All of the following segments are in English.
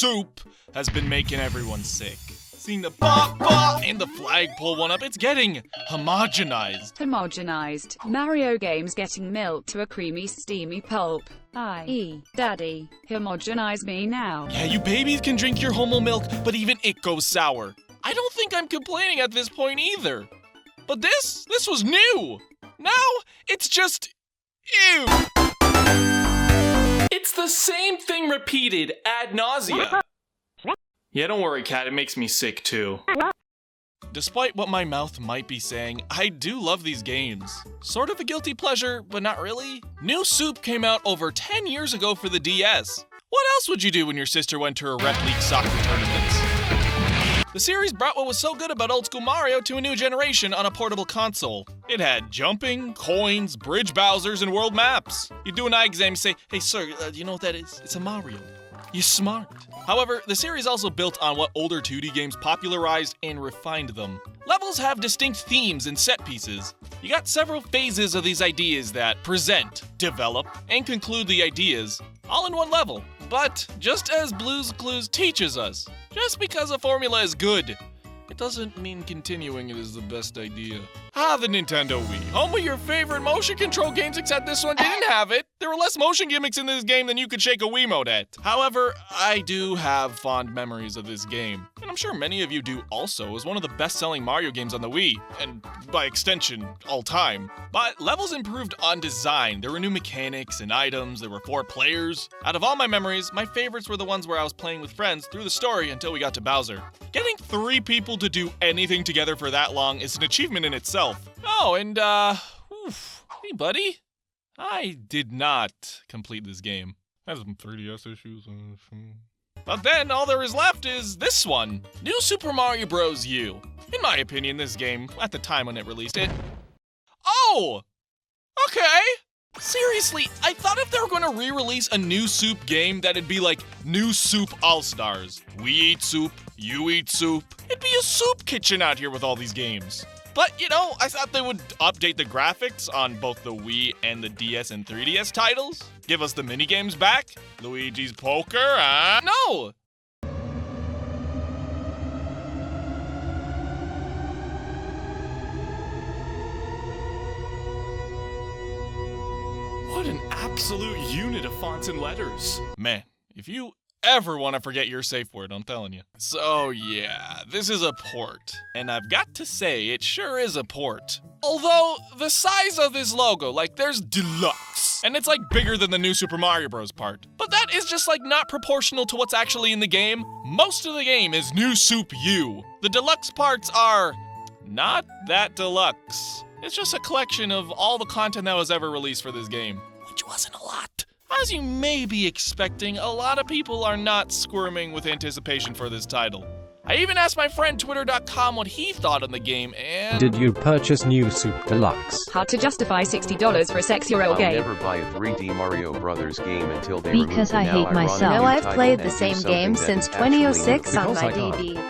soup has been making everyone sick. Seeing the bop and the flagpole one up, it's getting homogenized. Homogenized. Mario games getting milked to a creamy, steamy pulp. Daddy, homogenize me now. Yeah, you babies can drink your homo milk, but even it goes sour. I don't think I'm complaining at this point either. But this was new. Now, it's just ew. It's the same thing repeated ad nausea. Yeah, don't worry, cat, it makes me sick too. Despite what my mouth might be saying, I do love these games. Sort of a guilty pleasure, but not really. New Soup came out over 10 years ago for the DS. What else would you do when your sister went to her rep league soccer tournaments? The series brought what was so good about old school Mario to a new generation on a portable console. It had jumping, coins, bridge Bowsers, and world maps. You do an eye exam and say, hey sir, do you know what that is? It's a Mario. You're smart. However, the series also built on what older 2D games popularized and refined them. Levels have distinct themes and set pieces. You got several phases of these ideas that present, develop, and conclude the ideas, all in one level. But, just as Blue's Clues teaches us, just because a formula is good, it doesn't mean continuing it is the best idea. The Nintendo Wii. Home of your favorite motion control games, except this one didn't have it. There were less motion gimmicks in this game than you could shake a Wiimote at. However, I do have fond memories of this game, and I'm sure many of you do also. It was one of the best-selling Mario games on the Wii, and by extension, all time. But levels improved on design. There were new mechanics and items. There were 4 players. Out of all my memories, my favorites were the ones where I was playing with friends through the story until we got to Bowser. Getting 3 people to do anything together for that long is an achievement in itself. Oh, and hey buddy, I did not complete this game. I have some 3DS issues. But then all there is left is this one, New Super Mario Bros. U. In my opinion, this game, at the time when it released it. Oh! Okay! Seriously, I thought if they were going to re-release a New Soup game, that'd be like New Soup All-Stars. We eat soup, you eat soup. It'd be a soup kitchen out here with all these games. But, you know, I thought they would update the graphics on both the Wii and the DS and 3DS titles. Give us the minigames back. Luigi's Poker, huh? No! What an absolute unit of fonts and letters. Man, if you ever want to forget your safe word, I'm telling you. So yeah, this is a port. And I've got to say, it sure is a port. Although, the size of this logo, like there's Deluxe. And it's like bigger than the New Super Mario Bros. Part. But that is just like not proportional to what's actually in the game. Most of the game is New Soup U. The Deluxe parts are not that deluxe. It's just a collection of all the content that was ever released for this game. Which wasn't a lot. As you may be expecting, a lot of people are not squirming with anticipation for this title. I even asked my friend Twitter.com what he thought on the game, and... Did you purchase New Soup Deluxe? Hard to justify $60 for a 6-year-old game. I'll never buy a 3D Mario Brothers game until they remove because the I hate now myself. ironic No, I've title played the and do same something game that since is actually 2006 on Because my I can't. DD.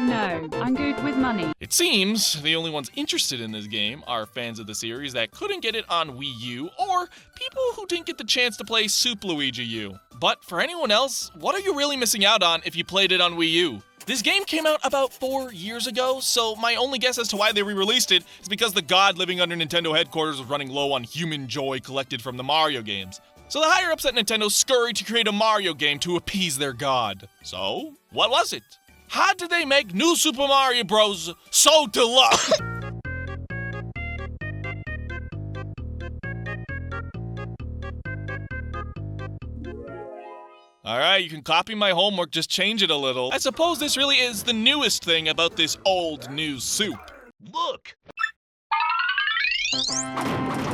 No, I'm good with money. It seems the only ones interested in this game are fans of the series that couldn't get it on Wii U, or people who didn't get the chance to play Soup Luigi U. But for anyone else, what are you really missing out on if you played it on Wii U? This game came out about 4 years ago, so my only guess as to why they re-released it is because the god living under Nintendo headquarters was running low on human joy collected from the Mario games. So the higher-ups at Nintendo scurried to create a Mario game to appease their god. So, what was it? How did they make New Super Mario Bros. So deluxe? Alright, you can copy my homework, just change it a little. I suppose this really is the newest thing about this old new soup. Look!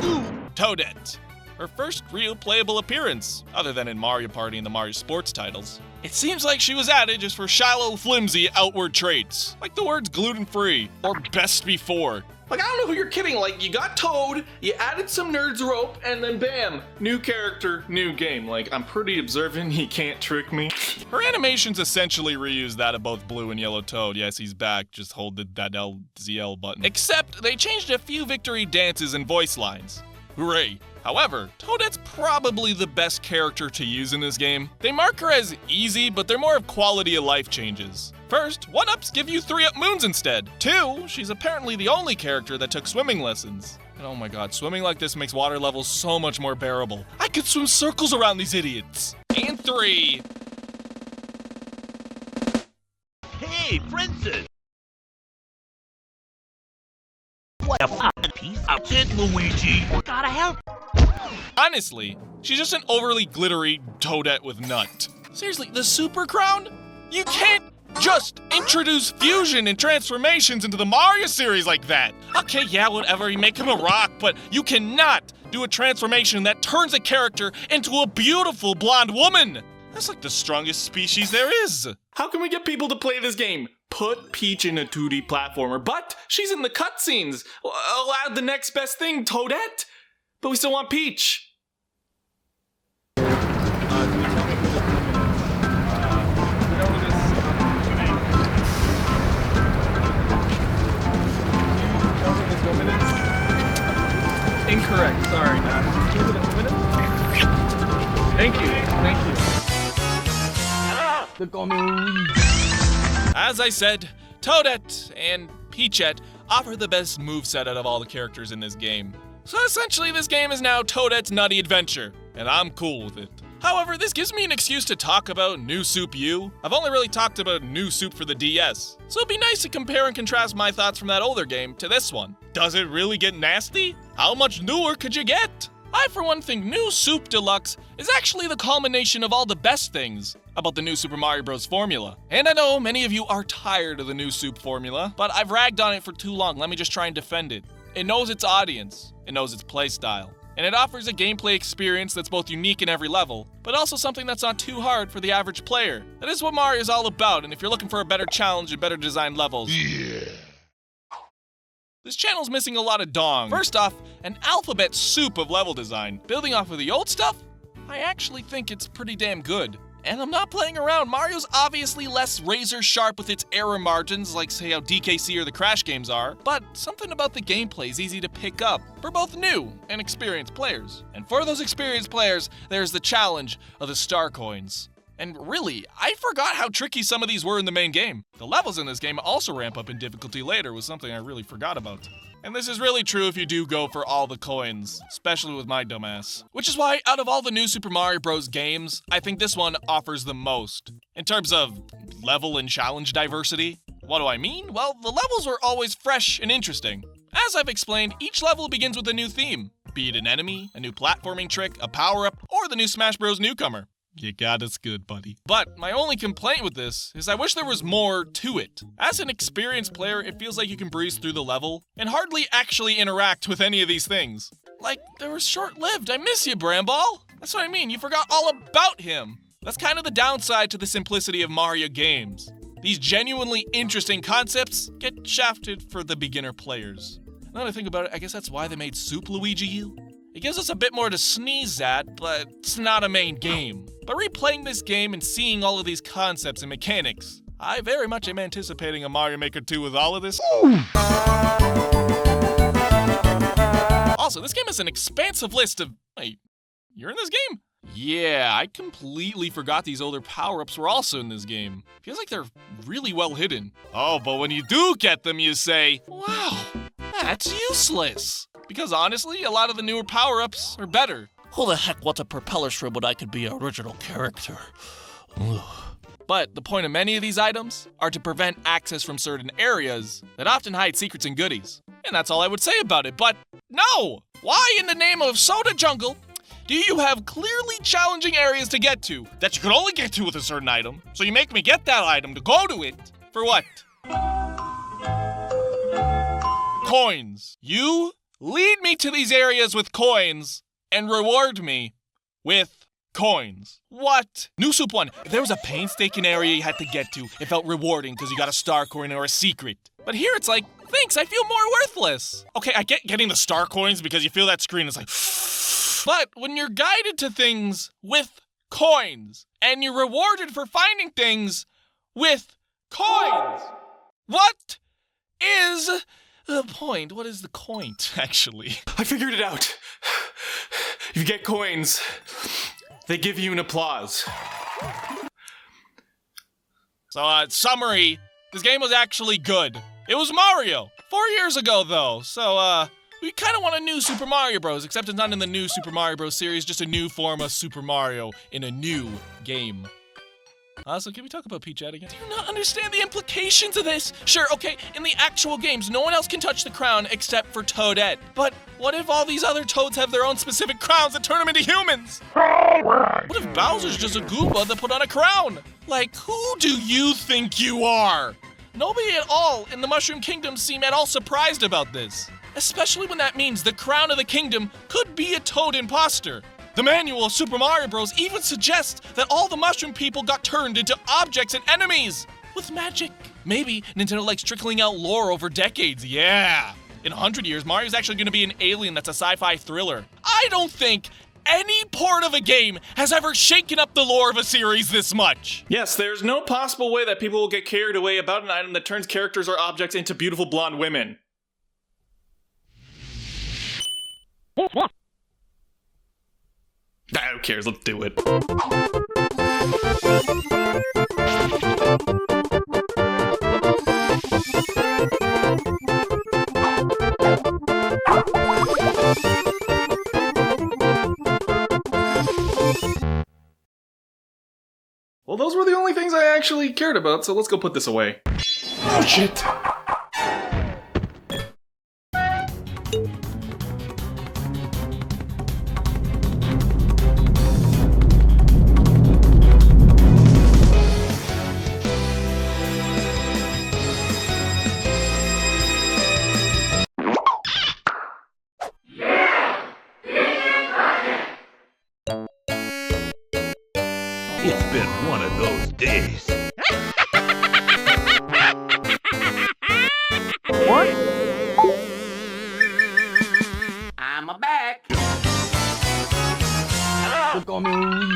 Ooh, Toadette. Her first real playable appearance, other than in Mario Party and the Mario Sports titles. It seems like she was added just for shallow, flimsy outward traits, like the words gluten-free, or best before. Like, I don't know who you're kidding, like, you got Toad, you added some Nerds rope, and then bam, new character, new game. Like, I'm pretty observant, he can't trick me. Her animations essentially reuse that of both Blue and Yellow Toad. Yes, he's back, just hold that LZL button. Except, they changed a few victory dances and voice lines. Hooray. However, Toadette's probably the best character to use in this game. They mark her as easy, but they're more of quality of life changes. First, 1-ups give you 3-up moons instead. 2, she's apparently the only character that took swimming lessons. And oh my god, swimming like this makes water levels so much more bearable. I could swim circles around these idiots. And 3. Hey, princess! What a fucking piece of shit, Luigi! Gotta help! Honestly, she's just an overly glittery Toadette with nut. Seriously, the Super Crown? You can't just introduce fusion and transformations into the Mario series like that. Okay, yeah, whatever, you make him a rock, but you cannot do a transformation that turns a character into a beautiful blonde woman. That's like the strongest species there is. How can we get people to play this game? Put Peach in a 2D platformer, but she's in the cutscenes. I'll add the next best thing, Toadette. But we still want Peach. Incorrect, sorry. Thank you. As I said, Toadette and Peachette offer the best moveset out of all the characters in this game. So essentially this game is now Toadette's Nutty Adventure, and I'm cool with it. However, this gives me an excuse to talk about New Soup U. I've only really talked about New Soup for the DS, so it'd be nice to compare and contrast my thoughts from that older game to this one. Does it really get nasty? How much newer could you get? I, for one, think New Soup Deluxe is actually the culmination of all the best things about the new Super Mario Bros. Formula. And I know many of you are tired of the New Soup formula, but I've ragged on it for too long. Let me just try and defend it. It knows its audience, it knows its playstyle, and it offers a gameplay experience that's both unique in every level, but also something that's not too hard for the average player. That is what Mario is all about, and if you're looking for a better challenge and better designed levels, this channel's missing a lot of dong. First off, an alphabet soup of level design. Building off of the old stuff, I actually think it's pretty damn good. And I'm not playing around. Mario's obviously less razor sharp with its error margins, like say how DKC or the Crash games are, but something about the gameplay is easy to pick up for both new and experienced players. And for those experienced players, there's the challenge of the star coins. And really, I forgot how tricky some of these were in the main game. The levels in this game also ramp up in difficulty later, was something I really forgot about. And this is really true if you do go for all the coins, especially with my dumbass. Which is why, out of all the new Super Mario Bros. Games, I think this one offers the most. In terms of level and challenge diversity. What do I mean? Well, the levels were always fresh and interesting. As I've explained, each level begins with a new theme. Be it an enemy, a new platforming trick, a power-up, or the new Smash Bros. Newcomer. You got us good, buddy. But my only complaint with this is I wish there was more to it. As an experienced player, it feels like you can breeze through the level and hardly actually interact with any of these things. Like, they were short-lived. I miss you, Bramball. That's what I mean, you forgot all about him. That's kind of the downside to the simplicity of Mario games. These genuinely interesting concepts get shafted for the beginner players. Now that I think about it, I guess that's why they made Soup Luigi U. It gives us a bit more to sneeze at, but it's not a main game. But replaying this game and seeing all of these concepts and mechanics, I very much am anticipating a Mario Maker 2 with all of this. Also, this game has an expansive list of... Wait, you're in this game? Yeah, I completely forgot these older power-ups were also in this game. Feels like they're really well hidden. Oh, but when you do get them, you say, wow, that's useless. Because honestly, a lot of the newer power-ups are better. Who the heck wants a propeller shrimp when I could be an original character? Ugh. But the point of many of these items are to prevent access from certain areas that often hide secrets and goodies. And that's all I would say about it, but no! Why in the name of Soda Jungle do you have clearly challenging areas to get to that you can only get to with a certain item, so you make me get that item to go to it? For what? Coins. You lead me to these areas with coins and reward me with coins. What? New Soup 1, if there was a painstaking area you had to get to, it felt rewarding because you got a star coin or a secret. But here it's like, thanks, I feel more worthless. Okay, I get getting the star coins because you feel that screen, it's like, but when you're guided to things with coins and you're rewarded for finding things with coins, what is the point? What is the point, actually? I figured it out. If you get coins, they give you an applause. So, summary, this game was actually good. It was Mario, 4 years ago though, so, we kind of want a new Super Mario Bros, except it's not in the new Super Mario Bros series, just a new form of Super Mario in a new game. So can we talk about Peach Ad again? Do you not understand the implications of this? Sure, okay, in the actual games, no one else can touch the crown except for Toadette. But what if all these other Toads have their own specific crowns that turn them into humans? What if Bowser's just a Goomba that put on a crown? Like, who do you think you are? Nobody at all in the Mushroom Kingdom seem at all surprised about this. Especially when that means the crown of the kingdom could be a Toad imposter. The manual of Super Mario Bros. Even suggests that all the mushroom people got turned into objects and enemies with magic. Maybe Nintendo likes trickling out lore over decades, yeah. In 100 years, Mario's actually gonna be an alien that's a sci-fi thriller. I don't think any part of a game has ever shaken up the lore of a series this much. Yes, there's no possible way that people will get carried away about an item that turns characters or objects into beautiful blonde women. Who cares? Let's do it. Well, those were the only things I actually cared about, so let's go put this away. Oh, shit! It's been one of those days. What? I'm back. Look on me.